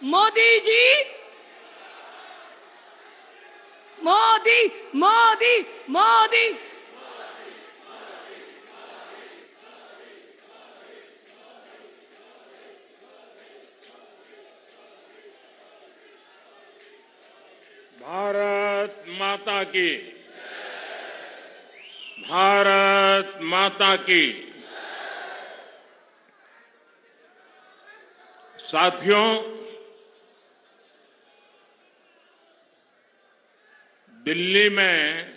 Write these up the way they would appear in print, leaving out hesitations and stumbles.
मोदी जी, मोदी मोदी मोदी। भारत माता की, भारत माता की। साथियों, दिल्ली में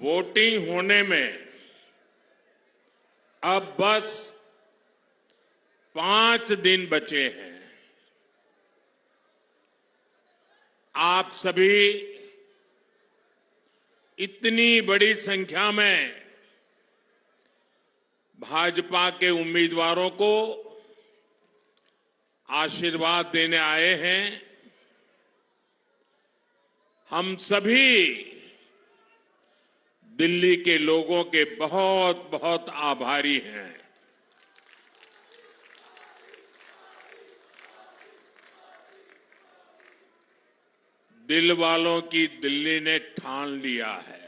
वोटिंग होने में अब बस 5 दिन बचे हैं। आप सभी इतनी बड़ी संख्या में भाजपा के उम्मीदवारों को आशीर्वाद देने आए हैं। हम सभी दिल्ली के लोगों के बहुत बहुत आभारी हैं। दिल वालों की दिल्ली ने ठान लिया है।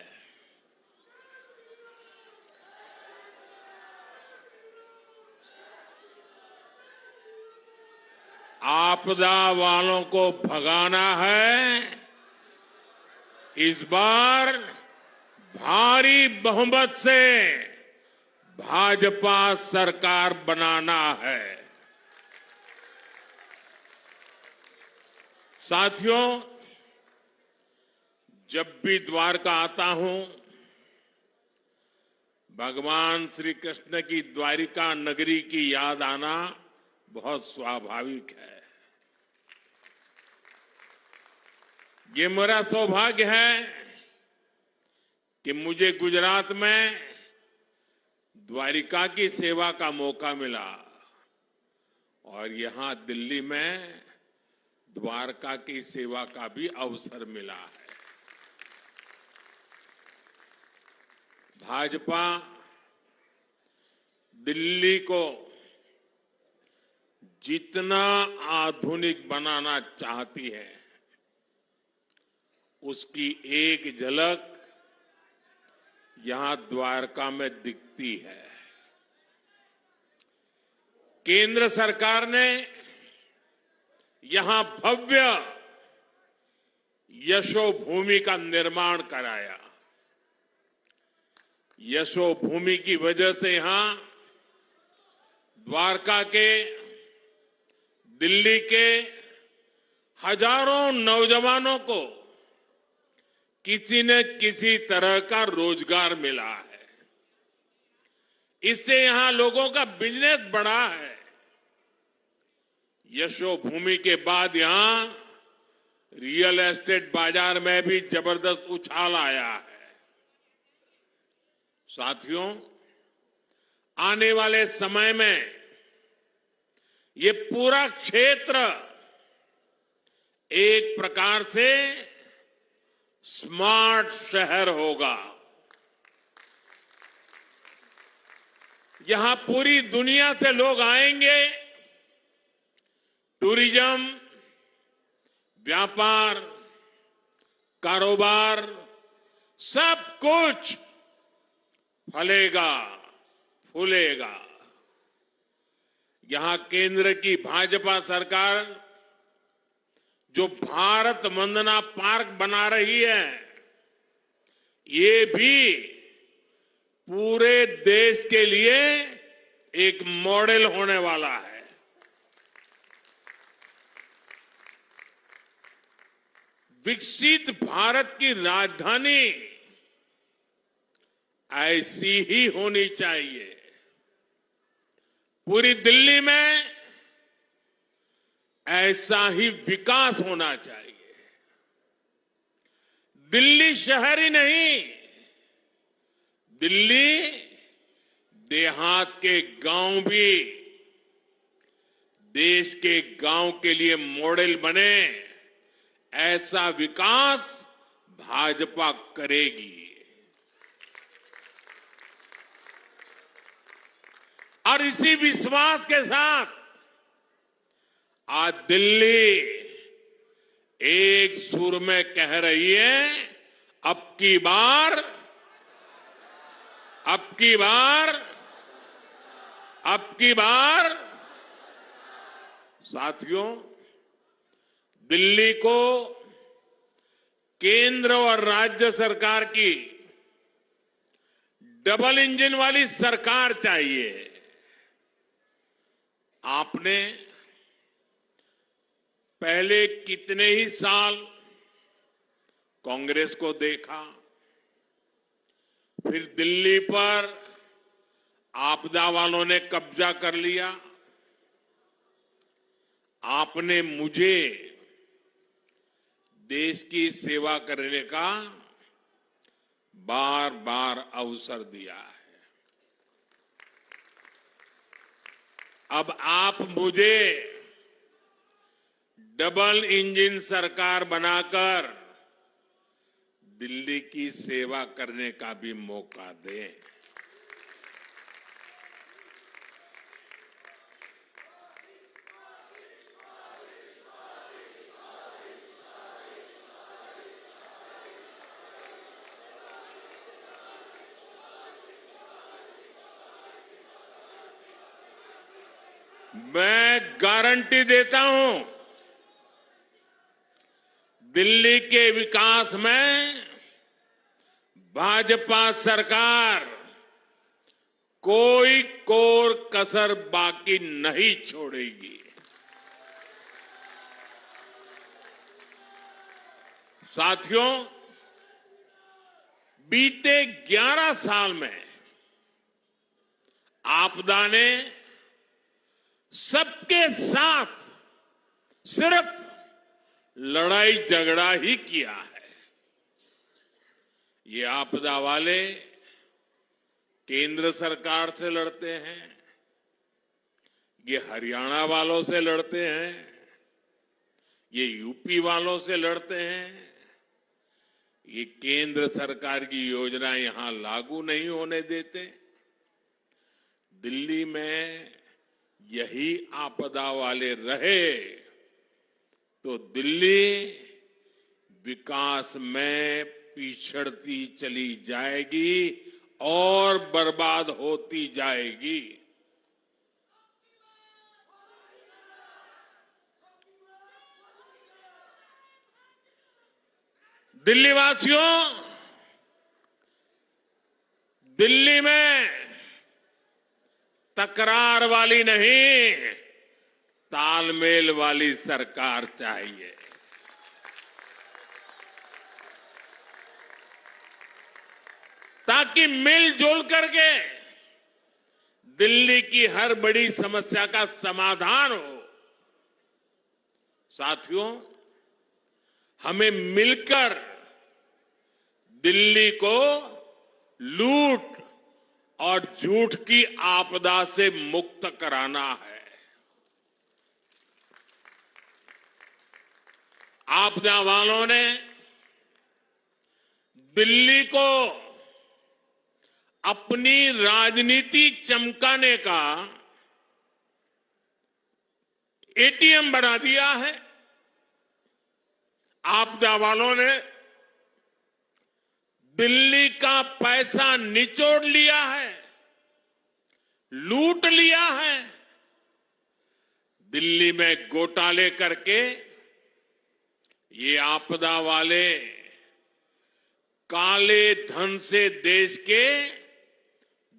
आपदा वालों को भगाना है। इस बार भारी बहुमत से भाजपा सरकार बनाना है। साथियों, जब भी द्वारका आता हूं, भगवान श्री कृष्ण की द्वारिका नगरी की याद आना बहुत स्वाभाविक है। ये मेरा सौभाग्य है कि मुझे गुजरात में द्वारिका की सेवा का मौका मिला और यहां दिल्ली में द्वारका की सेवा का भी अवसर मिला है। भाजपा दिल्ली को जितना आधुनिक बनाना चाहती है, उसकी एक झलक यहां द्वारका में दिखती है। केंद्र सरकार ने यहां भव्य यशोभूमि का निर्माण कराया। यशोभूमि की वजह से यहां द्वारका के, दिल्ली के हजारों नौजवानों को किसी न किसी तरह का रोजगार मिला है। इससे यहां लोगों का बिजनेस बढ़ा है। यशोभूमि के बाद यहां रियल एस्टेट बाजार में भी जबरदस्त उछाल आया है। साथियों, आने वाले समय में ये पूरा क्षेत्र एक प्रकार से स्मार्ट शहर होगा। यहां पूरी दुनिया से लोग आएंगे। टूरिज्म, व्यापार, कारोबार, सब कुछ फलेगा, फूलेगा। यहां केंद्र की भाजपा सरकार जो भारत वंदना पार्क बना रही है, ये भी पूरे देश के लिए एक मॉडल होने वाला है। विकसित भारत की राजधानी ऐसी ही होनी चाहिए। पूरी दिल्ली में ऐसा ही विकास होना चाहिए। दिल्ली शहर ही नहीं, दिल्ली देहात के गांव भी देश के गांव के लिए मॉडल बने, ऐसा विकास भाजपा करेगी। और इसी विश्वास के साथ आज दिल्ली एक सुर में कह रही है, अब की बार, अब की बार, अब की बार। साथियों, दिल्ली को केंद्र और राज्य सरकार की डबल इंजन वाली सरकार चाहिए। आपने पहले कितने ही साल कांग्रेस को देखा, फिर दिल्ली पर आपदा वालों ने कब्जा कर लिया। आपने मुझे देश की सेवा करने का बार बार अवसर दिया है। अब आप मुझे डबल इंजन सरकार बनाकर दिल्ली की सेवा करने का भी मौका दें। मैं गारंटी देता हूं, दिल्ली के विकास में भाजपा सरकार कोई कोर कसर बाकी नहीं छोड़ेगी। साथियों, बीते 11 साल में आपदा ने सबके साथ सिर्फ लड़ाई झगड़ा ही किया है। ये आपदा वाले केंद्र सरकार से लड़ते हैं, ये हरियाणा वालों से लड़ते हैं, ये यूपी वालों से लड़ते हैं। ये केंद्र सरकार की योजना यहां लागू नहीं होने देते। दिल्ली में यही आपदा वाले रहे तो दिल्ली विकास में पिछड़ती चली जाएगी और बर्बाद होती जाएगी। दिल्ली वासियों, दिल्ली में तकरार वाली नहीं, तालमेल वाली सरकार चाहिए। ताकि मिलजुल करके दिल्ली की हर बड़ी समस्या का समाधान हो। साथियों, हमें मिलकर दिल्ली को लूट और झूठ की आपदा से मुक्त कराना है। आपदा वालों ने दिल्ली को अपनी राजनीति चमकाने का एटीएम बना दिया है। आपदा वालों ने दिल्ली का पैसा निचोड़ लिया है, लूट लिया है। दिल्ली में घोटाले करके ये आपदा वाले काले धन से देश के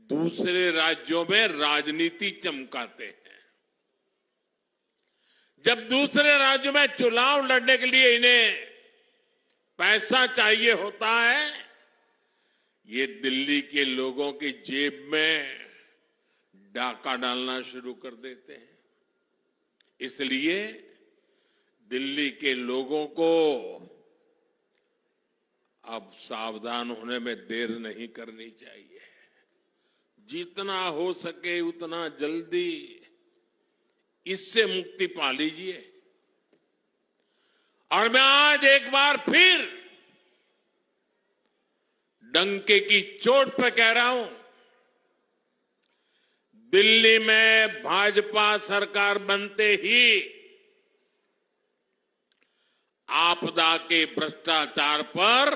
दूसरे राज्यों में राजनीति चमकाते हैं। जब दूसरे राज्यों में चुनाव लड़ने के लिए इन्हें पैसा चाहिए होता है, ये दिल्ली के लोगों की जेब में डाका डालना शुरू कर देते हैं। इसलिए दिल्ली के लोगों को अब सावधान होने में देर नहीं करनी चाहिए। जितना हो सके उतना जल्दी इससे मुक्ति पा लीजिए। और मैं आज एक बार फिर डंके की चोट पर कह रहा हूं, दिल्ली में भाजपा सरकार बनते ही आपदा के भ्रष्टाचार पर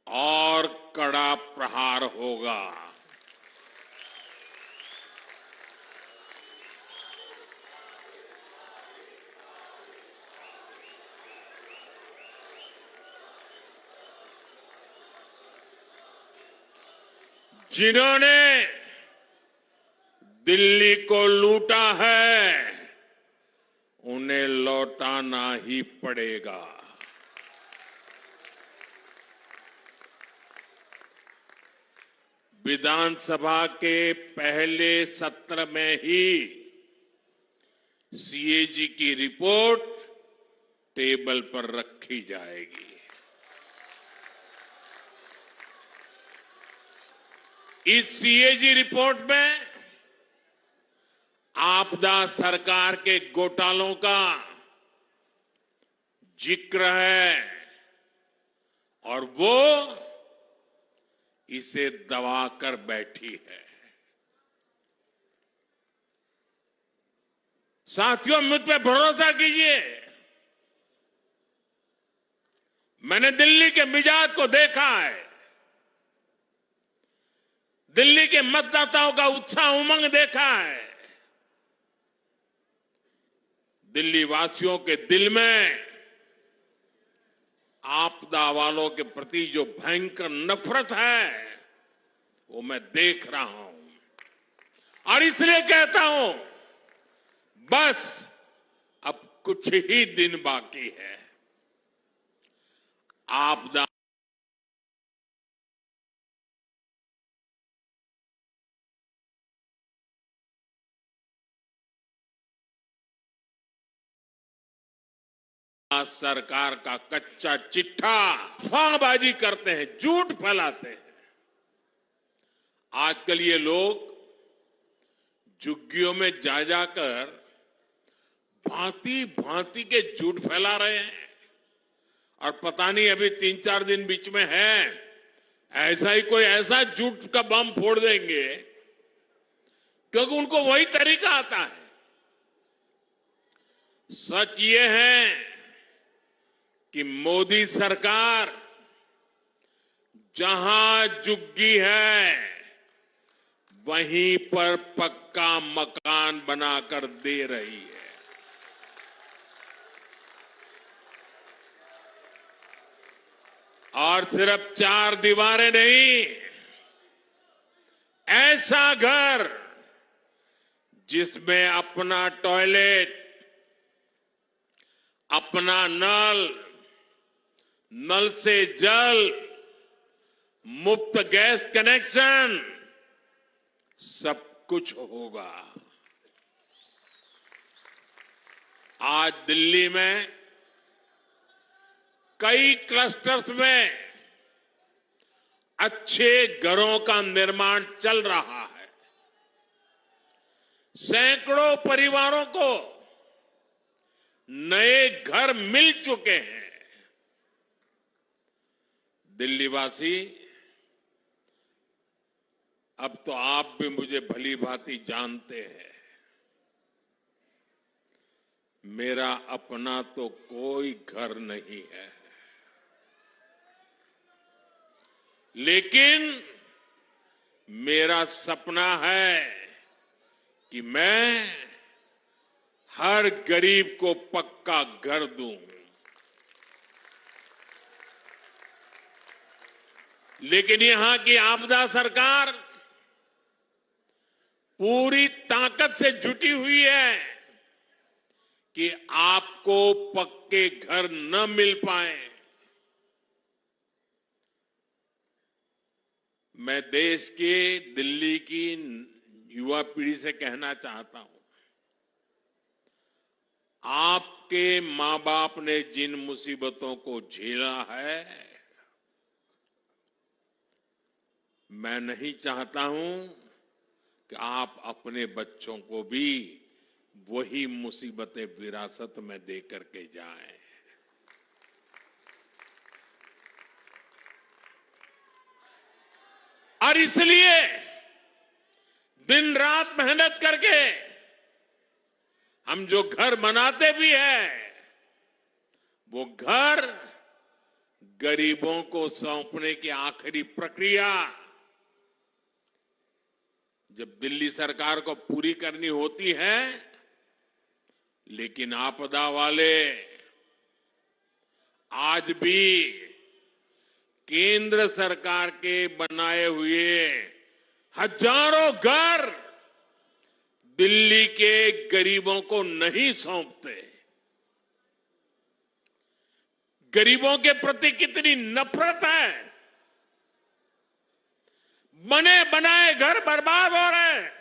और कड़ा प्रहार होगा। जिन्होंने दिल्ली को लूटा है उन्हें लौटाना ही पड़ेगा। विधानसभा के पहले सत्र में ही सीएजी की रिपोर्ट टेबल पर रखी जाएगी। इस सीएजी रिपोर्ट में आपदा सरकार के घोटालों का जिक्र है और वो इसे दबाकर बैठी है। साथियों, मुझ पे भरोसा कीजिए, मैंने दिल्ली के मिजाज को देखा है। दिल्ली के मतदाताओं का उत्साह उमंग देखा है। दिल्ली वासियों के दिल में आपदा वालों के प्रति जो भयंकर नफरत है वो मैं देख रहा हूं और इसलिए कहता हूं बस अब कुछ ही दिन बाकी है। आपदा सरकार का कच्चा चिट्ठा अफवाहबाजी करते हैं, झूठ फैलाते हैं। आजकल ये लोग झुग्गियों में जा जाकर भांति भांति के झूठ फैला रहे हैं और पता नहीं अभी 3-4 दिन बीच में है, ऐसा ही कोई ऐसा झूठ का बम फोड़ देंगे क्योंकि उनको वही तरीका आता है। सच ये है कि मोदी सरकार जहां झुग्गी है वहीं पर पक्का मकान बनाकर दे रही है। और सिर्फ 4 दीवारें नहीं, ऐसा घर जिसमें अपना टॉयलेट, अपना नल से जल, मुफ्त गैस कनेक्शन, सब कुछ होगा। आज दिल्ली में कई क्लस्टर्स में अच्छे घरों का निर्माण चल रहा है। सैकड़ों परिवारों को नए घर मिल चुके हैं। दिल्लीवासी, अब तो आप भी मुझे भली भांति जानते हैं, मेरा अपना तो कोई घर नहीं है, लेकिन मेरा सपना है कि मैं हर गरीब को पक्का घर दूं। लेकिन यहां की आपदा सरकार पूरी ताकत से जुटी हुई है कि आपको पक्के घर न मिल पाए। मैं देश के, दिल्ली की युवा पीढ़ी से कहना चाहता हूं, आपके मां बाप ने जिन मुसीबतों को झेला है, मैं नहीं चाहता हूं कि आप अपने बच्चों को भी वही मुसीबतें विरासत में दे करके जाएं। और इसलिए दिन रात मेहनत करके हम जो घर बनाते भी हैं, वो घर गरीबों को सौंपने की आखिरी प्रक्रिया जब दिल्ली सरकार को पूरी करनी होती है, लेकिन आपदा वाले आज भी केंद्र सरकार के बनाए हुए हजारों घर दिल्ली के गरीबों को नहीं सौंपते। गरीबों के प्रति कितनी नफरत है। बने बनाए घर बर्बाद हो रहे हैं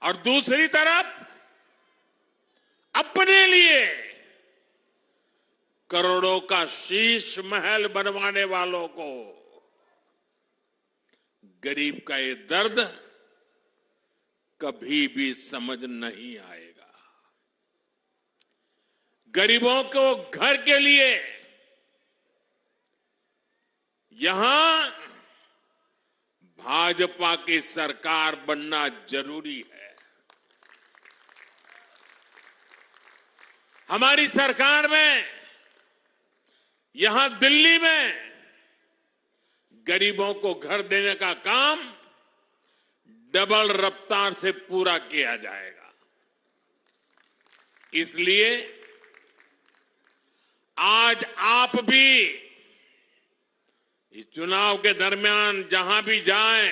और दूसरी तरफ अपने लिए करोड़ों का शीश महल बनवाने वालों को गरीब का ये दर्द कभी भी समझ नहीं आएगा। गरीबों को घर के लिए यहां भाजपा की सरकार बनना जरूरी है। हमारी सरकार में यहां दिल्ली में गरीबों को घर देने का काम डबल रफ्तार से पूरा किया जाएगा। इसलिए आज आप भी इस चुनाव के दरमियान जहां भी जाएं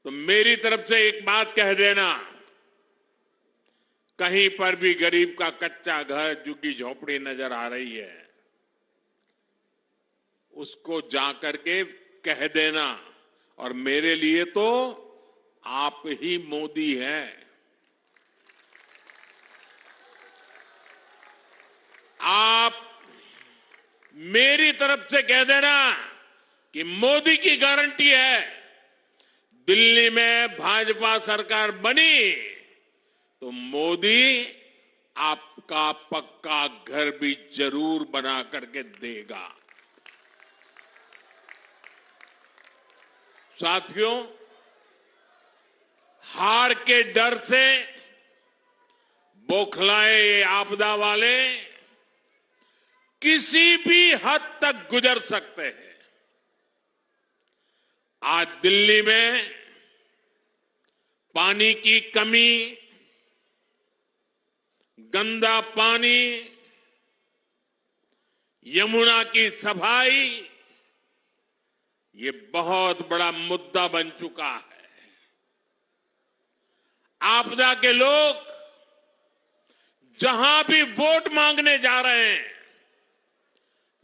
तो मेरी तरफ से एक बात कह देना, कहीं पर भी गरीब का कच्चा घर, झुग्गी झोपड़ी नजर आ रही है, उसको जाकर के कह देना। और मेरे लिए तो आप ही मोदी हैं। आप मेरी तरफ से कह देना कि मोदी की गारंटी है, दिल्ली में भाजपा सरकार बनी तो मोदी आपका पक्का घर भी जरूर बना करके देगा। साथियों, हार के डर से बौखलाए ये आपदा वाले किसी भी हद तक गुजर सकते हैं। आज दिल्ली में पानी की कमी, गंदा पानी, यमुना की सफाई, ये बहुत बड़ा मुद्दा बन चुका है। आपदा के लोग जहां भी वोट मांगने जा रहे हैं,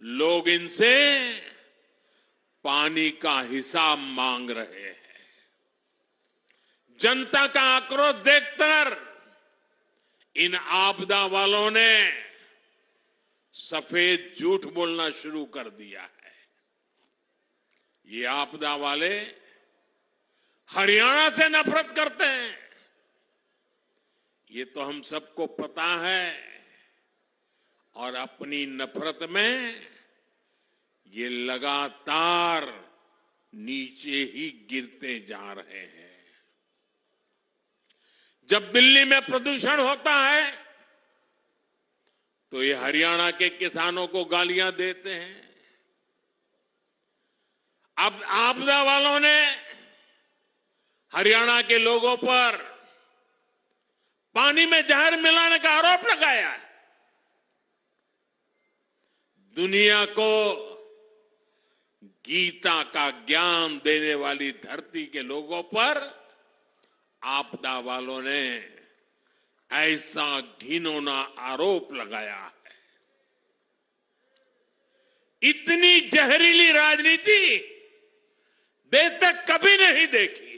लोग इनसे पानी का हिसाब मांग रहे हैं। जनता का आक्रोश देखकर इन आपदा वालों ने सफेद झूठ बोलना शुरू कर दिया है। ये आपदा वाले हरियाणा से नफरत करते हैं, ये तो हम सबको पता है। और अपनी नफरत में ये लगातार नीचे ही गिरते जा रहे हैं। जब दिल्ली में प्रदूषण होता है तो ये हरियाणा के किसानों को गालियां देते हैं। अब आपदा वालों ने हरियाणा के लोगों पर पानी में जहर मिलाने का आरोप लगाया है। दुनिया को गीता का ज्ञान देने वाली धरती के लोगों पर आपदा वालों ने ऐसा घिनौना आरोप लगाया है। इतनी जहरीली राजनीति देश तक कभी नहीं देखी।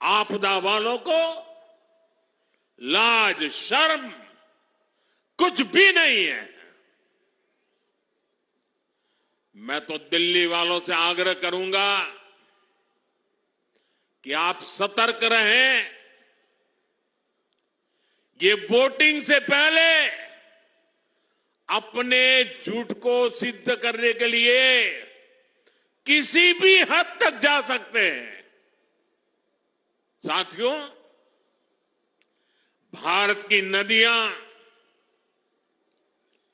आपदा वालों को लाज शर्म कुछ भी नहीं है। मैं तो दिल्ली वालों से आग्रह करूंगा कि आप सतर्क रहें। ये वोटिंग से पहले अपने झूठ को सिद्ध करने के लिए किसी भी हद तक जा सकते हैं। साथियों, भारत की नदियां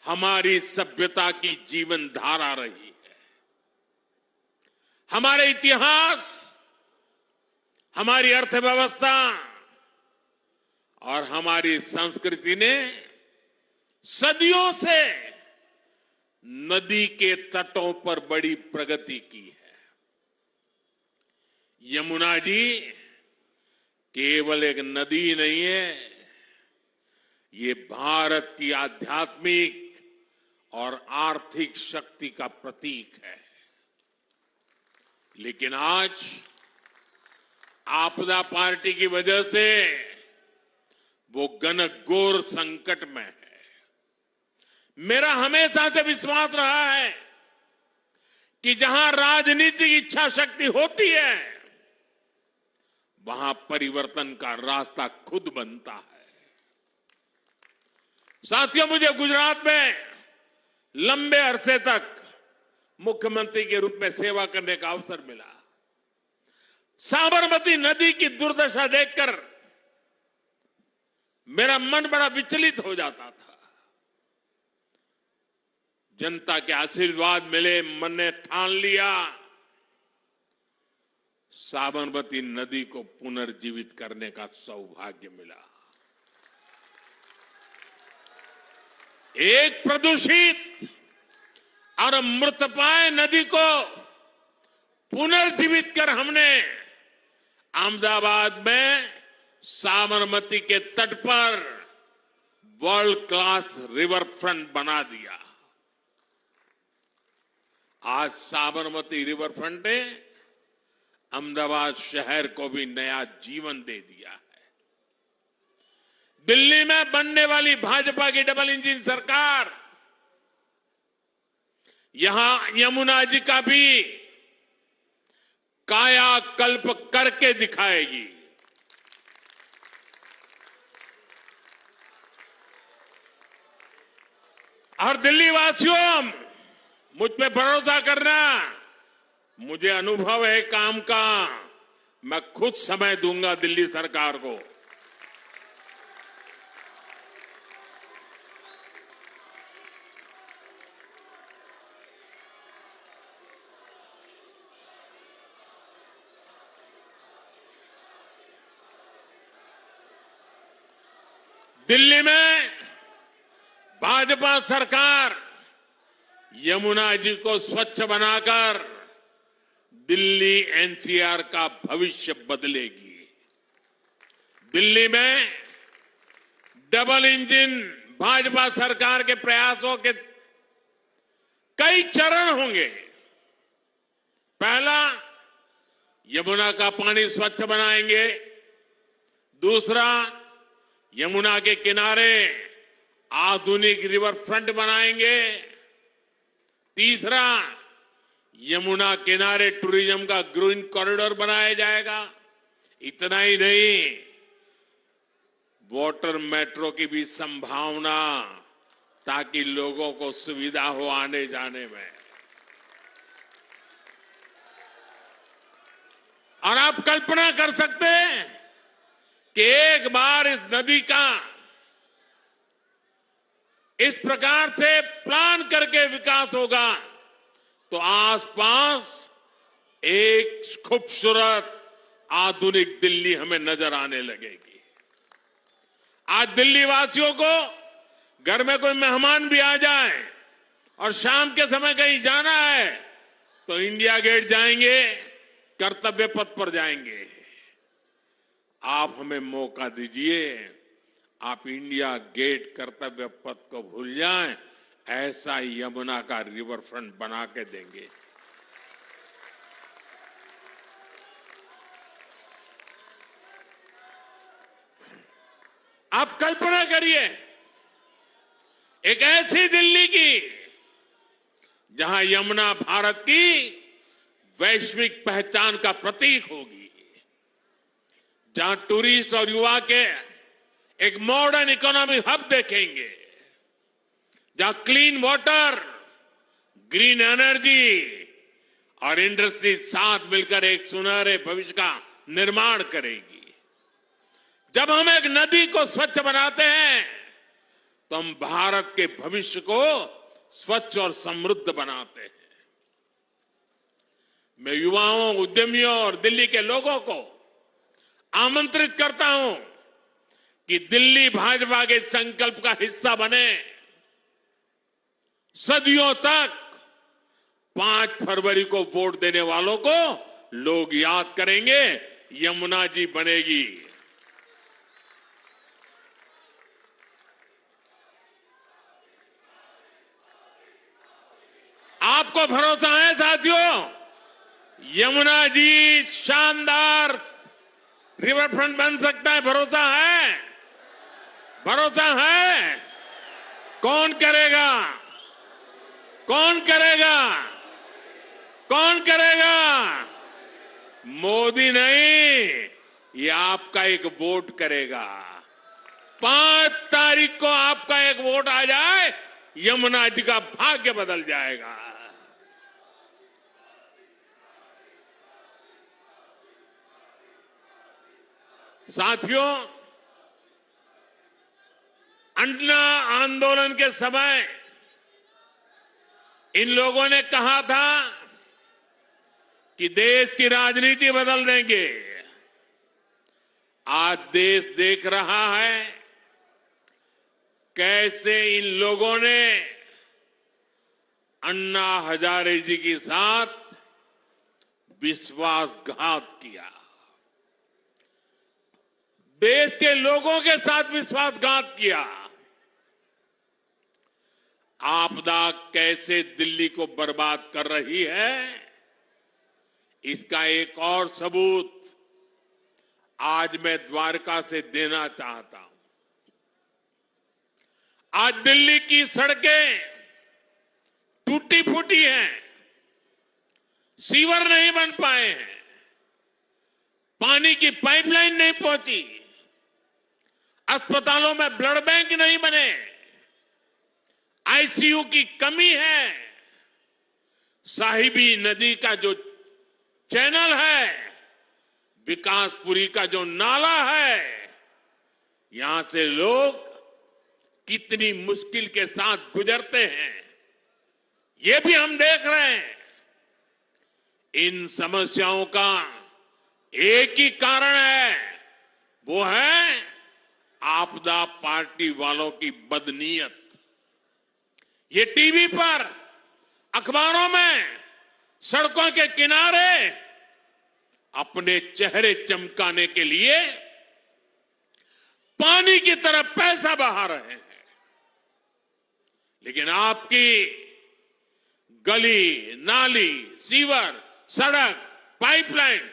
हमारी सभ्यता की जीवन धारा रही है। हमारे इतिहास, हमारी अर्थव्यवस्था और हमारी संस्कृति ने सदियों से नदी के तटों पर बड़ी प्रगति की है। यमुना जी केवल एक नदी नहीं है, ये भारत की आध्यात्मिक और आर्थिक शक्ति का प्रतीक है। लेकिन आज आपदा पार्टी की वजह से वो घनघोर संकट में है। मेरा हमेशा से विश्वास रहा है कि जहां राजनीतिक इच्छा शक्ति होती है, वहां परिवर्तन का रास्ता खुद बनता है। साथियों, मुझे गुजरात में लंबे अरसे तक मुख्यमंत्री के रूप में सेवा करने का अवसर मिला। साबरमती नदी की दुर्दशा देखकर मेरा मन बड़ा विचलित हो जाता था। जनता के आशीर्वाद मिले, मन ने ठान लिया, साबरमती नदी को पुनर्जीवित करने का सौभाग्य मिला। एक प्रदूषित और मृतपाय नदी को पुनर्जीवित कर हमने अहमदाबाद में साबरमती के तट पर वर्ल्ड क्लास रिवर फ्रंट बना दिया। आज साबरमती रिवर फ्रंट ने अहमदाबाद शहर को भी नया जीवन दे दिया है। दिल्ली में बनने वाली भाजपा की डबल इंजन सरकार यहां यमुना जी का भी कायाकल्प करके दिखाएगी। और दिल्ली वासियों, मुझ पे भरोसा करना, मुझे अनुभव है काम का। मैं खुद समय दूंगा दिल्ली सरकार को। दिल्ली में भाजपा सरकार यमुना जी को स्वच्छ बनाकर दिल्ली एनसीआर का भविष्य बदलेगी। दिल्ली में डबल इंजन भाजपा सरकार के प्रयासों के कई चरण होंगे। पहला, यमुना का पानी स्वच्छ बनाएंगे। दूसरा, यमुना के किनारे आधुनिक रिवर फ्रंट बनाएंगे। तीसरा, यमुना किनारे टूरिज्म का ग्रीन कॉरिडोर बनाया जाएगा। इतना ही नहीं, वाटर मेट्रो की भी संभावना, ताकि लोगों को सुविधा हो आने जाने में। और आप कल्पना कर सकते हैं कि एक बार इस नदी का इस प्रकार से प्लान करके विकास होगा तो आसपास एक खूबसूरत आधुनिक दिल्ली हमें नजर आने लगेगी। आज दिल्ली वासियों को घर में कोई मेहमान भी आ जाए और शाम के समय कहीं जाना है तो इंडिया गेट जाएंगे, कर्तव्य पथ पर जाएंगे। आप हमें मौका दीजिए, आप इंडिया गेट कर्तव्य पथ को भूल जाएं, ऐसा यमुना का रिवर फ्रंट बना के देंगे। आप कल्पना करिए एक ऐसी दिल्ली की जहां यमुना भारत की वैश्विक पहचान का प्रतीक होगी, जहां टूरिस्ट और युवा के एक मॉडर्न इकोनॉमिक हब देखेंगे, जहां क्लीन वाटर, ग्रीन एनर्जी और इंडस्ट्री साथ मिलकर एक सुनहरे भविष्य का निर्माण करेगी। जब हम एक नदी को स्वच्छ बनाते हैं तो हम भारत के भविष्य को स्वच्छ और समृद्ध बनाते हैं। मैं युवाओं, उद्यमियों और दिल्ली के लोगों को आमंत्रित करता हूं कि दिल्ली भाजपा के संकल्प का हिस्सा बने। सदियों तक 5 फरवरी को वोट देने वालों को लोग याद करेंगे, यमुना जी बनेगी। आपको भरोसा है साथियों, यमुना जी शानदार रिवर फ्रंट बन सकता है? भरोसा है? भरोसा है? कौन करेगा? कौन करेगा? कौन करेगा? मोदी नहीं, ये आपका एक वोट करेगा। 5 तारीख को आपका एक वोट आ जाए, यमुना जी का भाग्य बदल जाएगा। साथियों, अन्ना आंदोलन के समय इन लोगों ने कहा था कि देश की राजनीति बदल देंगे। आज देश देख रहा है कैसे इन लोगों ने अन्ना हजारे जी के साथ विश्वासघात किया, देश के लोगों के साथ विश्वासघात किया। आपदा कैसे दिल्ली को बर्बाद कर रही है, इसका एक और सबूत आज मैं द्वारका से देना चाहता हूं। आज दिल्ली की सड़कें टूटी फूटी हैं, सीवर नहीं बन पाए हैं, पानी की पाइपलाइन नहीं पहुंची, अस्पतालों में ब्लड बैंक नहीं बने, आईसीयू की कमी है, साहिबी नदी का जो चैनल है, विकासपुरी का जो नाला है, यहां से लोग कितनी मुश्किल के साथ गुजरते हैं, ये भी हम देख रहे हैं। इन समस्याओं का एक ही कारण है, वो है आपदा पार्टी वालों की बदनीयत। ये टीवी पर, अखबारों में, सड़कों के किनारे अपने चेहरे चमकाने के लिए पानी की तरफ पैसा बहा रहे हैं, लेकिन आपकी गली, नाली, सीवर, सड़क, पाइपलाइन,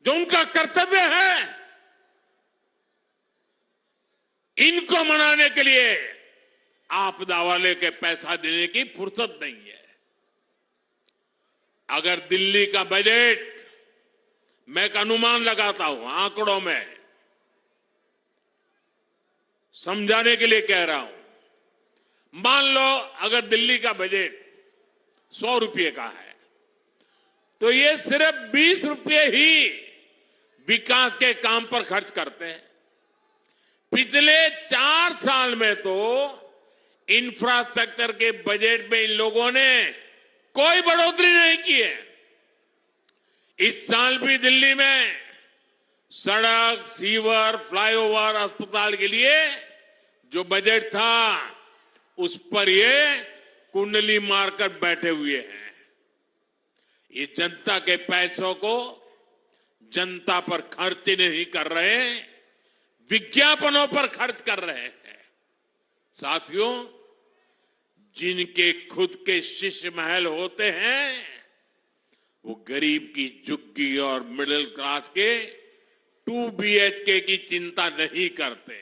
जो उनका कर्तव्य है, इनको मनाने के लिए आपदा वाले के पैसा देने की फुर्सत नहीं है। अगर दिल्ली का बजट, मैं एक अनुमान लगाता हूं, आंकड़ों में समझाने के लिए कह रहा हूं, मान लो अगर दिल्ली का बजट 100 रुपये का है, तो ये सिर्फ 20 रुपये ही विकास के काम पर खर्च करते हैं। पिछले 4 साल में तो इंफ्रास्ट्रक्चर के बजट में इन लोगों ने कोई बढ़ोतरी नहीं की है। इस साल भी दिल्ली में सड़क, सीवर, फ्लाईओवर, अस्पताल के लिए जो बजट था, उस पर ये कुंडली मारकर बैठे हुए हैं। ये जनता के पैसों को जनता पर खर्च नहीं कर रहे, विज्ञापनों पर खर्च कर रहे हैं। साथियों, जिनके खुद के शिष्य महल होते हैं, वो गरीब की झुग्गी और मिडिल क्लास के 2 BHK की चिंता नहीं करते।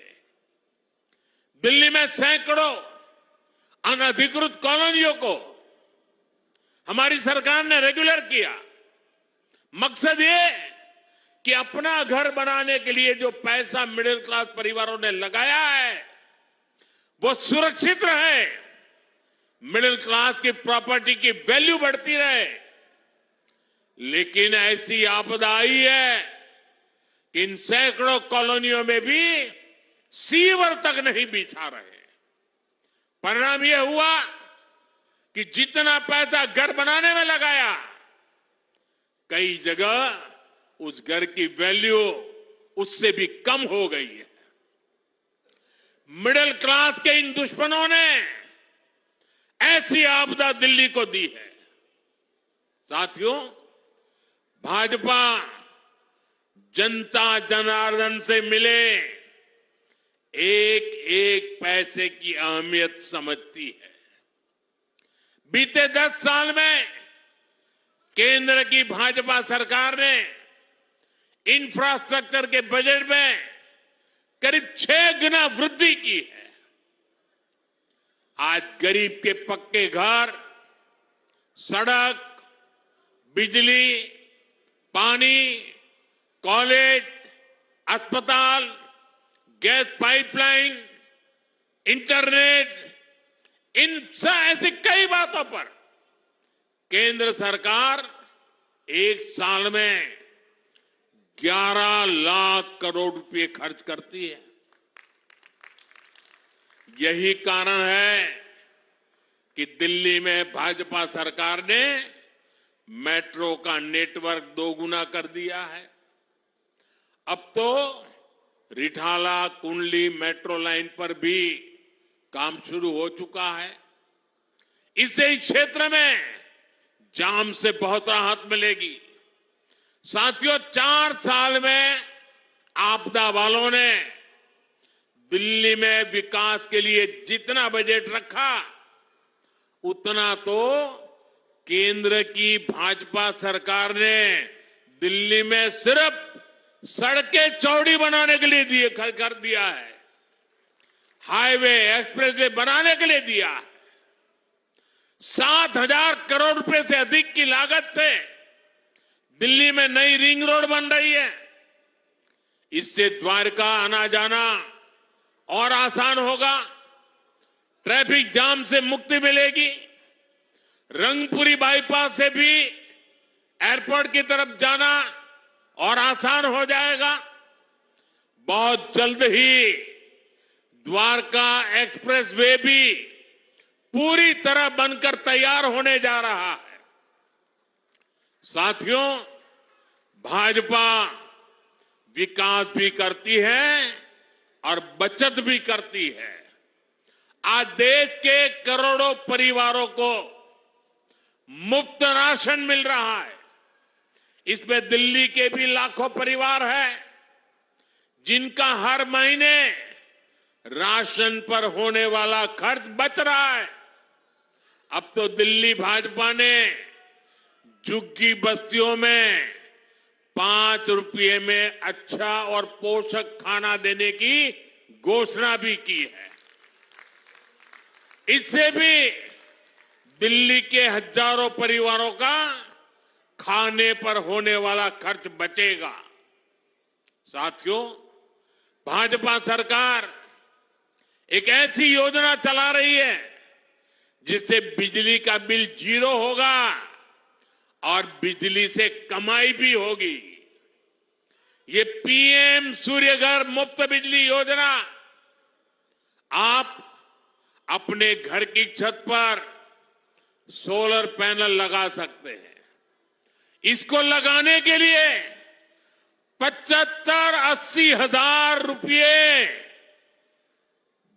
दिल्ली में सैकड़ों अनधिकृत कॉलोनियों को हमारी सरकार ने रेगुलर किया। मकसद ये कि अपना घर बनाने के लिए जो पैसा मिडिल क्लास परिवारों ने लगाया है, वो सुरक्षित रहे, मिडिल क्लास की प्रॉपर्टी की वैल्यू बढ़ती रहे। लेकिन ऐसी आपदा आई है कि इन सैकड़ों कॉलोनियों में भी सीवर तक नहीं बिछा रहे। परिणाम यह हुआ कि जितना पैसा घर बनाने में लगाया, कई जगह उस घर की वैल्यू उससे भी कम हो गई है। मिडिल क्लास के इन दुश्मनों ने ऐसी आपदा दिल्ली को दी है। साथियों, भाजपा जनता जनार्दन से मिले एक एक पैसे की अहमियत समझती है। बीते 10 साल में केंद्र की भाजपा सरकार ने इंफ्रास्ट्रक्चर के बजट में करीब 6 गुना वृद्धि की है। आज गरीब के पक्के घर, सड़क, बिजली, पानी, कॉलेज, अस्पताल, गैस पाइपलाइन, इंटरनेट, इन ऐसी कई बातों पर केंद्र सरकार एक साल में 11 लाख करोड़ रुपए खर्च करती है। यही कारण है कि दिल्ली में भाजपा सरकार ने मेट्रो का नेटवर्क 2 गुना कर दिया है। अब तो रिठाला कुंडली मेट्रो लाइन पर भी काम शुरू हो चुका है। इससे इस क्षेत्र में जाम से बहुत राहत मिलेगी। साथियों, 4 साल में आपदा वालों ने दिल्ली में विकास के लिए जितना बजट रखा, उतना तो केंद्र की भाजपा सरकार ने दिल्ली में सिर्फ सड़कें चौड़ी बनाने के लिए कर दिया है। हाईवे, एक्सप्रेसवे बनाने के लिए दिया है। 7,000 करोड़ रुपए से अधिक की लागत से दिल्ली में नई रिंग रोड बन रही है। इससे द्वारका आना जाना और आसान होगा। ट्रैफिक जाम से मुक्ति मिलेगी। रंगपुरी बाईपास से भी एयरपोर्ट की तरफ जाना और आसान हो जाएगा। बहुत जल्द ही द्वारका एक्सप्रेसवे भी पूरी तरह बनकर तैयार होने जा रहा है। साथियों, भाजपा विकास भी करती है और बचत भी करती है। आज देश के करोड़ों परिवारों को मुफ्त राशन मिल रहा है। इसमें दिल्ली के भी लाखों परिवार हैं जिनका हर महीने राशन पर होने वाला खर्च बच रहा है। अब तो दिल्ली भाजपा ने झुग्गी बस्तियों में 5 रुपये में अच्छा और पोषक खाना देने की घोषणा भी की है। इससे भी दिल्ली के हजारों परिवारों का खाने पर होने वाला खर्च बचेगा। साथियों, भाजपा सरकार एक ऐसी योजना चला रही है जिससे बिजली का बिल 0 होगा और बिजली से कमाई भी होगी। ये पीएम सूर्यघर मुफ्त बिजली योजना आप अपने घर की छत पर सोलर पैनल लगा सकते हैं। इसको लगाने के लिए 75-80 हजार रुपये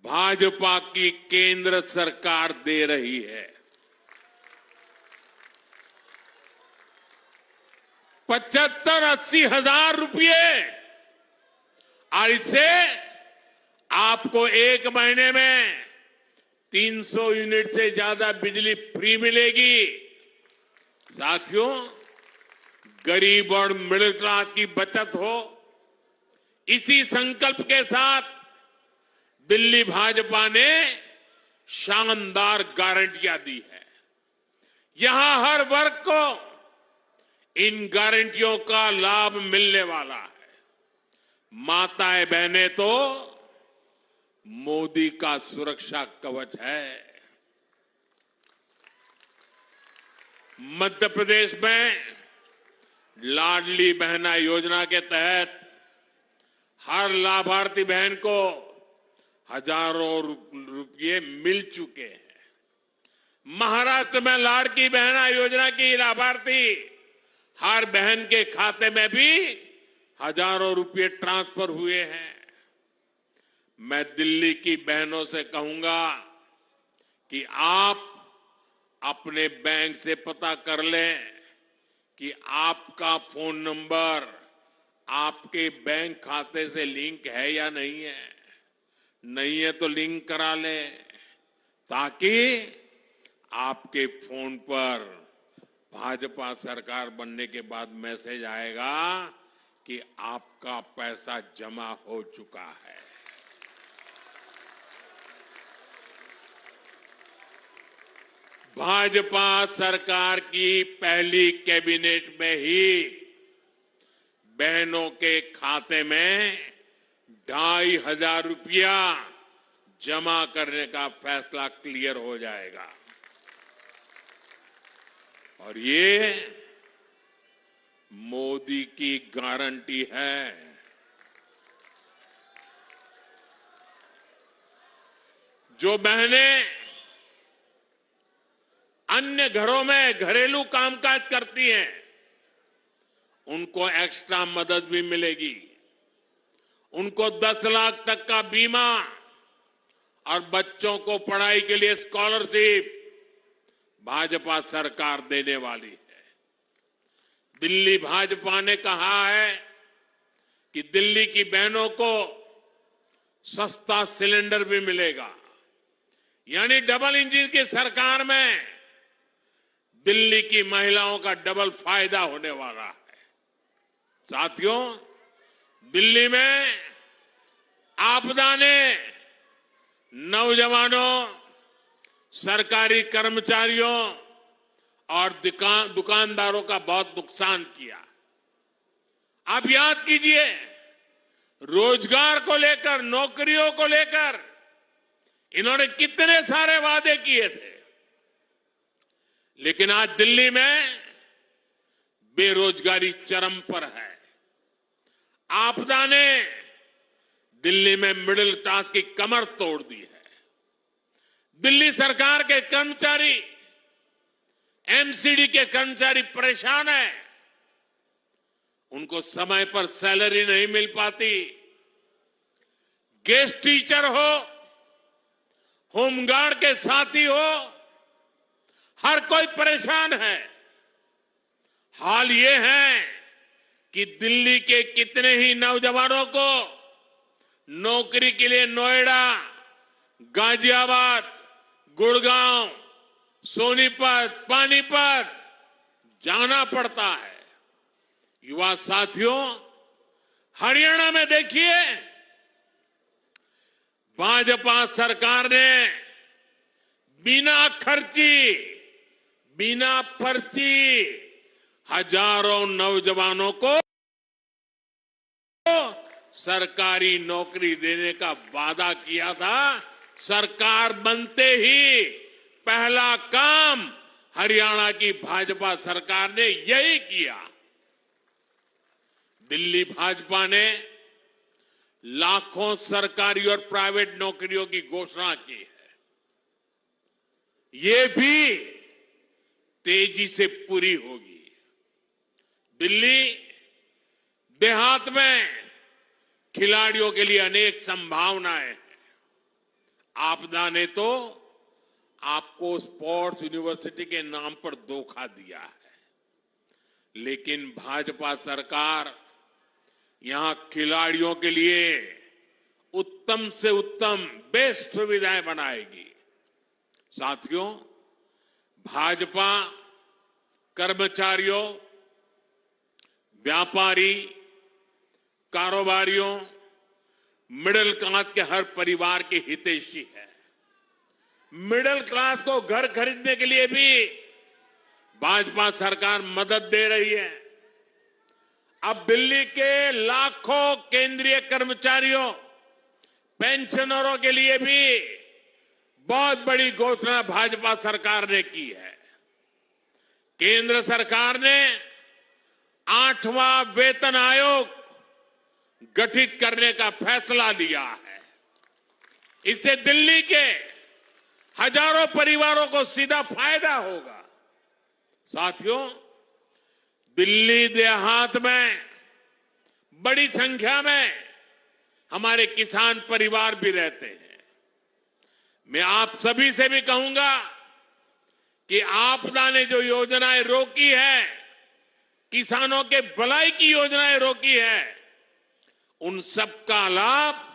भाजपा की केंद्र सरकार दे रही है। 75-80 हजार रुपये, और इससे आपको एक महीने में 300 यूनिट से ज्यादा बिजली फ्री मिलेगी। साथियों, गरीब और मिडिल क्लास की बचत हो, इसी संकल्प के साथ दिल्ली भाजपा ने शानदार गारंटियां दी है। यहां हर वर्ग को इन गारंटियों का लाभ मिलने वाला है। माताएं बहनें तो मोदी का सुरक्षा कवच है। मध्य प्रदेश में लाडली बहना योजना के तहत हर लाभार्थी बहन को हजारों रुपये मिल चुके हैं। महाराष्ट्र में लाड़की बहना योजना की लाभार्थी हर बहन के खाते में भी हजारों रुपये ट्रांसफर हुए हैं। मैं दिल्ली की बहनों से कहूंगा कि आप अपने बैंक से पता कर लें कि आपका फोन नंबर आपके बैंक खाते से लिंक है या नहीं है। नहीं है तो लिंक करा लें, ताकि आपके फोन पर भाजपा सरकार बनने के बाद मैसेज आएगा कि आपका पैसा जमा हो चुका है। भाजपा सरकार की पहली कैबिनेट में ही बहनों के खाते में 2,500 रुपया जमा करने का फैसला क्लियर हो जाएगा। और ये मोदी की गारंटी है। जो बहनें अन्य घरों में घरेलू कामकाज करती हैं, उनको एक्स्ट्रा मदद भी मिलेगी। उनको 10 लाख तक का बीमा और बच्चों को पढ़ाई के लिए स्कॉलरशिप भाजपा सरकार देने वाली है। दिल्ली भाजपा ने कहा है कि दिल्ली की बहनों को सस्ता सिलेंडर भी मिलेगा, यानी डबल इंजन की सरकार में दिल्ली की महिलाओं का डबल फायदा होने वाला है। साथियों, दिल्ली में आपदा ने नौजवानों, सरकारी कर्मचारियों और दुकानदारों का बहुत नुकसान किया। आप याद कीजिए, रोजगार को लेकर, नौकरियों को लेकर इन्होंने कितने सारे वादे किए थे, लेकिन आज दिल्ली में बेरोजगारी चरम पर है। आपदा ने दिल्ली में मिडिल क्लास की कमर तोड़ दी है। दिल्ली सरकार के कर्मचारी, एमसीडी के कर्मचारी परेशान हैं। उनको समय पर सैलरी नहीं मिल पाती। गेस्ट टीचर हो, होमगार्ड के साथी हो, हर कोई परेशान है। हाल ये है कि दिल्ली के कितने ही नौजवानों को नौकरी के लिए नोएडा, गाजियाबाद, गुड़गांव, सोनीपत, पानीपत जाना पड़ता है। युवा साथियों, हरियाणा में देखिए, भाजपा सरकार ने बिना खर्ची, बिना पर्ची हजारों नौजवानों को सरकारी नौकरी देने का वादा किया था। सरकार बनते ही पहला काम हरियाणा की भाजपा सरकार ने यही किया। दिल्ली भाजपा ने लाखों सरकारी और प्राइवेट नौकरियों की घोषणा की है। ये भी तेजी से पूरी होगी। दिल्ली देहात में खिलाड़ियों के लिए अनेक संभावनाएं हैं। आपदा ने तो आपको स्पोर्ट्स यूनिवर्सिटी के नाम पर धोखा दिया है, लेकिन भाजपा सरकार यहां खिलाड़ियों के लिए उत्तम से उत्तम बेस्ट सुविधाएं बनाएगी। साथियों, भाजपा कर्मचारियों, व्यापारी, कारोबारियों, मिडिल क्लास के हर परिवार की हितैषी है। मिडिल क्लास को घर खरीदने के लिए भी भाजपा सरकार मदद दे रही है। अब दिल्ली के लाखों केंद्रीय कर्मचारियों, पेंशनरों के लिए भी बहुत बड़ी घोषणा भाजपा सरकार ने की है। केंद्र सरकार ने 8वां वेतन आयोग गठित करने का फैसला लिया है। इससे दिल्ली के हजारों परिवारों को सीधा फायदा होगा। साथियों, दिल्ली देहात में बड़ी संख्या में हमारे किसान परिवार भी रहते हैं। मैं आप सभी से भी कहूंगा कि आपदा ने जो योजनाएं रोकी है, किसानों के भलाई की योजनाएं रोकी है, उन सब का लाभ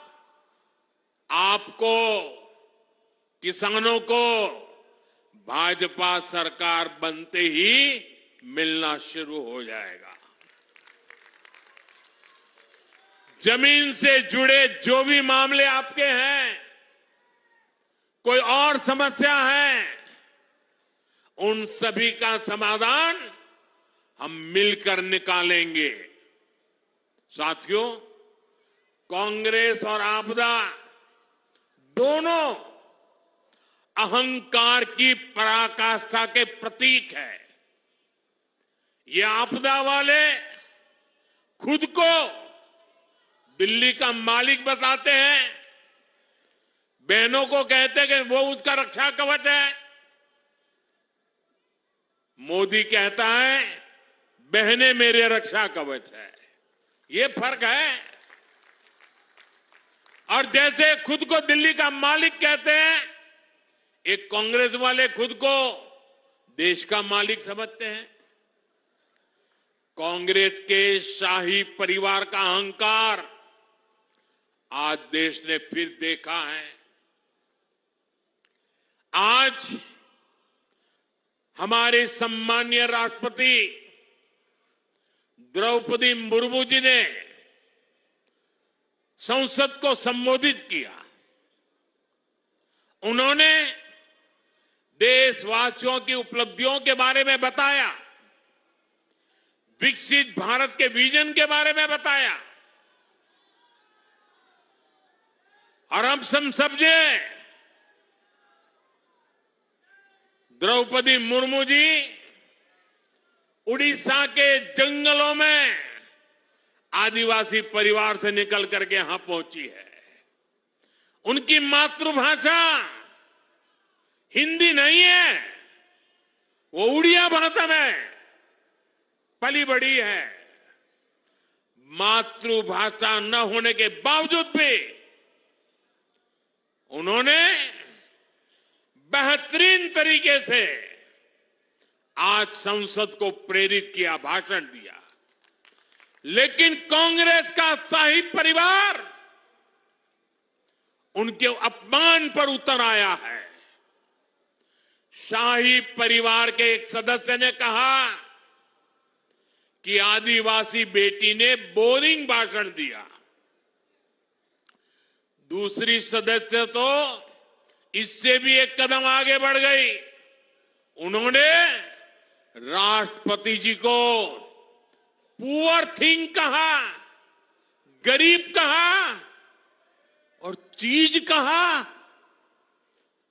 आपको, किसानों को भाजपा सरकार बनते ही मिलना शुरू हो जाएगा। जमीन से जुड़े जो भी मामले आपके हैं, कोई और समस्या है, उन सभी का समाधान हम मिलकर निकालेंगे। साथियों, कांग्रेस और आपदा दोनों अहंकार की पराकाष्ठा के प्रतीक है। ये आपदा वाले खुद को दिल्ली का मालिक बताते हैं, बहनों को कहते हैं कि वो उसका रक्षा कवच है। मोदी कहता है बहनें मेरे रक्षा कवच है। ये फर्क है। और जैसे खुद को दिल्ली का मालिक कहते हैं, एक कांग्रेस वाले खुद को देश का मालिक समझते हैं। कांग्रेस के शाही परिवार का अहंकार आज देश ने फिर देखा है। आज हमारे सम्मानीय राष्ट्रपति द्रौपदी मुर्मू जी ने संसद को संबोधित किया। उन्होंने देशवासियों की उपलब्धियों के बारे में बताया, विकसित भारत के विजन के बारे में बताया। और हम सब समझे द्रौपदी मुर्मू जी उड़ीसा के जंगलों में आदिवासी परिवार से निकल करके यहां पहुंची है। उनकी मातृभाषा हिंदी नहीं है, वो उड़िया भाषा में पली बड़ी है। मातृभाषा न होने के बावजूद भी उन्होंने बेहतरीन तरीके से आज संसद को प्रेरित किया, भाषण दिया। लेकिन कांग्रेस का शाही परिवार उनके अपमान पर उतर आया है। शाही परिवार के एक सदस्य ने कहा कि आदिवासी बेटी ने बोरिंग भाषण दिया। दूसरी सदस्य तो इससे भी एक कदम आगे बढ़ गई। उन्होंने राष्ट्रपति जी को पुअर थिंग कहा, गरीब कहा और चीज कहा,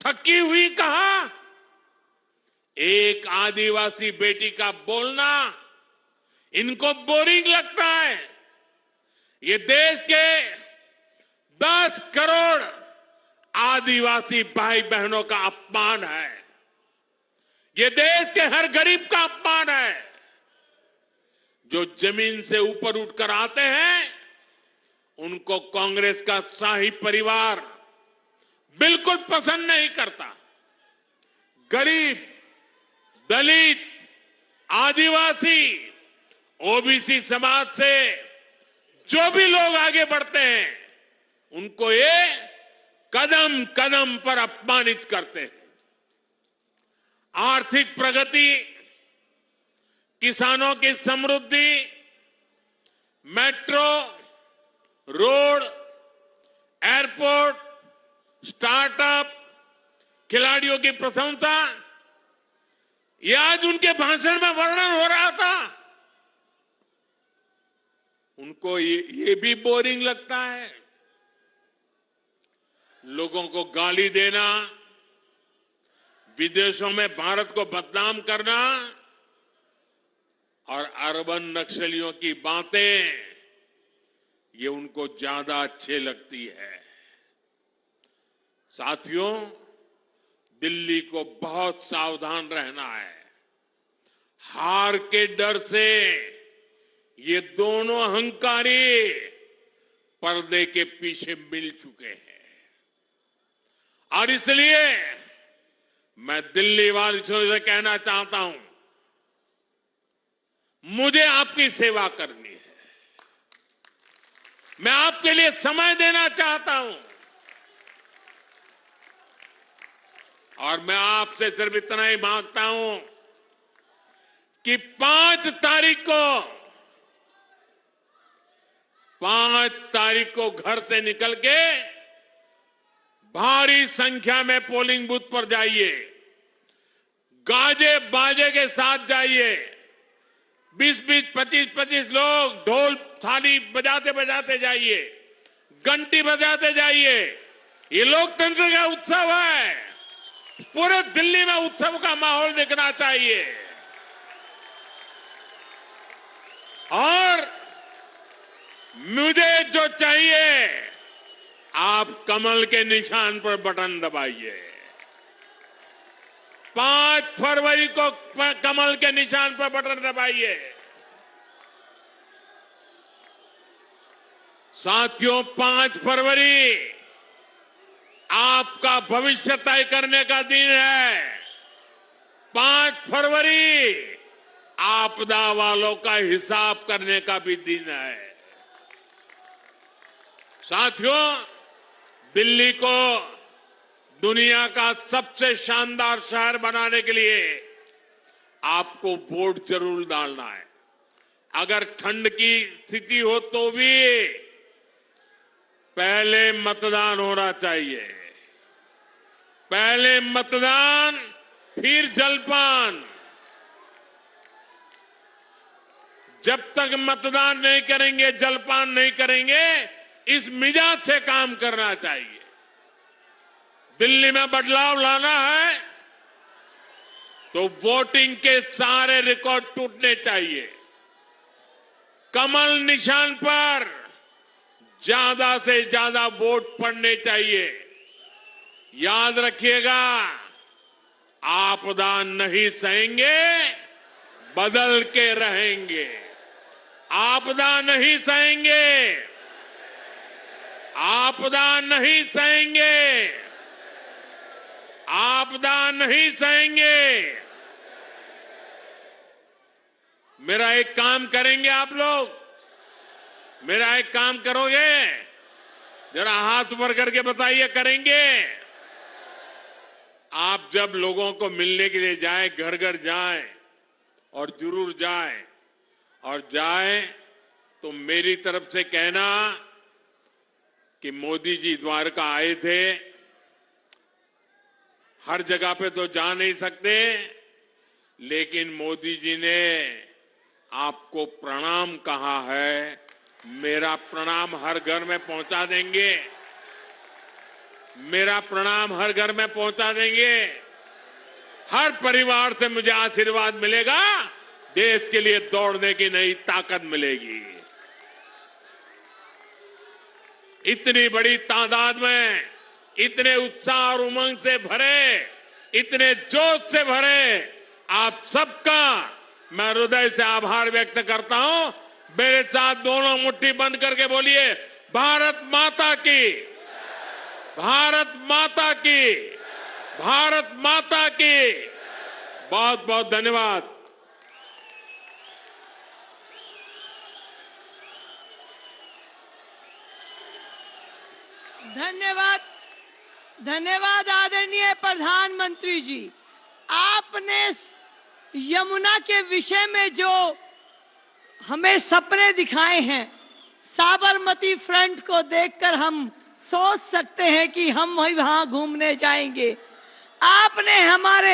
थकी हुई कहा। एक आदिवासी बेटी का बोलना इनको बोरिंग लगता है। ये देश के 10 करोड़ आदिवासी भाई बहनों का अपमान है। ये देश के हर गरीब का अपमान है। जो जमीन से ऊपर उठकर आते हैं, उनको कांग्रेस का शाही परिवार बिल्कुल पसंद नहीं करता। गरीब, दलित, आदिवासी, ओबीसी समाज से जो भी लोग आगे बढ़ते हैं, उनको ये कदम कदम पर अपमानित करते हैं। आर्थिक प्रगति, किसानों की समृद्धि, मेट्रो, रोड, एयरपोर्ट, स्टार्टअप, खिलाड़ियों की प्रशंसा, ये आज उनके भाषण में वर्णन हो रहा था। उनको ये भी बोरिंग लगता है। लोगों को गाली देना, विदेशों में भारत को बदनाम करना और अर्बन नक्सलियों की बातें, ये उनको ज्यादा अच्छे लगती है। साथियों, दिल्ली को बहुत सावधान रहना है। हार के डर से ये दोनों अहंकारी पर्दे के पीछे मिल चुके हैं और इसलिए मैं दिल्ली वासियों से कहना चाहता हूं, मुझे आपकी सेवा करनी है। मैं आपके लिए समय देना चाहता हूं और मैं आपसे सिर्फ इतना ही मांगता हूं कि 5 तारीख को घर से निकल के भारी संख्या में पोलिंग बूथ पर जाइए, गाजे बाजे के साथ जाइए। 20-20, 25-25 लोग ढोल थाली बजाते बजाते जाइए, घंटी बजाते जाइए। ये लोकतंत्र का उत्सव है। पूरे दिल्ली में उत्सव का माहौल दिखना चाहिए और मुझे जो चाहिए, आप कमल के निशान पर बटन दबाइए। 5 फरवरी को कमल के निशान पर बटन दबाइए। साथियों, 5 फरवरी आपका भविष्य तय करने का दिन है। 5 फरवरी आपदा वालों का हिसाब करने का भी दिन है। साथियों, दिल्ली को दुनिया का सबसे शानदार शहर बनाने के लिए आपको वोट जरूर डालना है। अगर ठंड की स्थिति हो तो भी पहले मतदान होना चाहिए। पहले मतदान, फिर जलपान। जब तक मतदान नहीं करेंगे, जलपान नहीं करेंगे, इस मिजाज से काम करना चाहिए। दिल्ली में बदलाव लाना है तो वोटिंग के सारे रिकॉर्ड टूटने चाहिए। कमल निशान पर ज्यादा से ज्यादा वोट पड़ने चाहिए। याद रखिएगा, आपदा नहीं सहेंगे, बदल के रहेंगे। आपदा नहीं सहेंगे, आपदा नहीं सहेंगे, आपदा नहीं सहेंगे। मेरा एक काम करेंगे आप लोग, मेरा एक काम करोगे? जरा हाथ ऊपर करके बताइए, करेंगे? आप जब लोगों को मिलने के लिए जाएं, घर घर जाएं और जरूर जाएं, और जाएं तो मेरी तरफ से कहना कि मोदी जी द्वारका आए थे। हर जगह पे तो जा नहीं सकते, लेकिन मोदी जी ने आपको प्रणाम कहा है। मेरा प्रणाम हर घर में पहुंचा देंगे, मेरा प्रणाम हर घर में पहुंचा देंगे। हर परिवार से मुझे आशीर्वाद मिलेगा, देश के लिए दौड़ने की नई ताकत मिलेगी। इतनी बड़ी तादाद में, इतने उत्साह और उमंग से भरे, इतने जोश से भरे आप सबका मैं हृदय से आभार व्यक्त करता हूं। मेरे साथ दोनों मुट्ठी बंद करके बोलिए, भारत माता की, भारत माता की, भारत माता की। बहुत बहुत धन्यवाद। धन्यवाद, धन्यवाद आदरणीय प्रधानमंत्री जी। आपने यमुना के विषय में जो हमें सपने दिखाए हैं, साबरमती फ्रंट को देखकर हम सोच सकते हैं कि हम वहां घूमने जाएंगे। आपने हमारे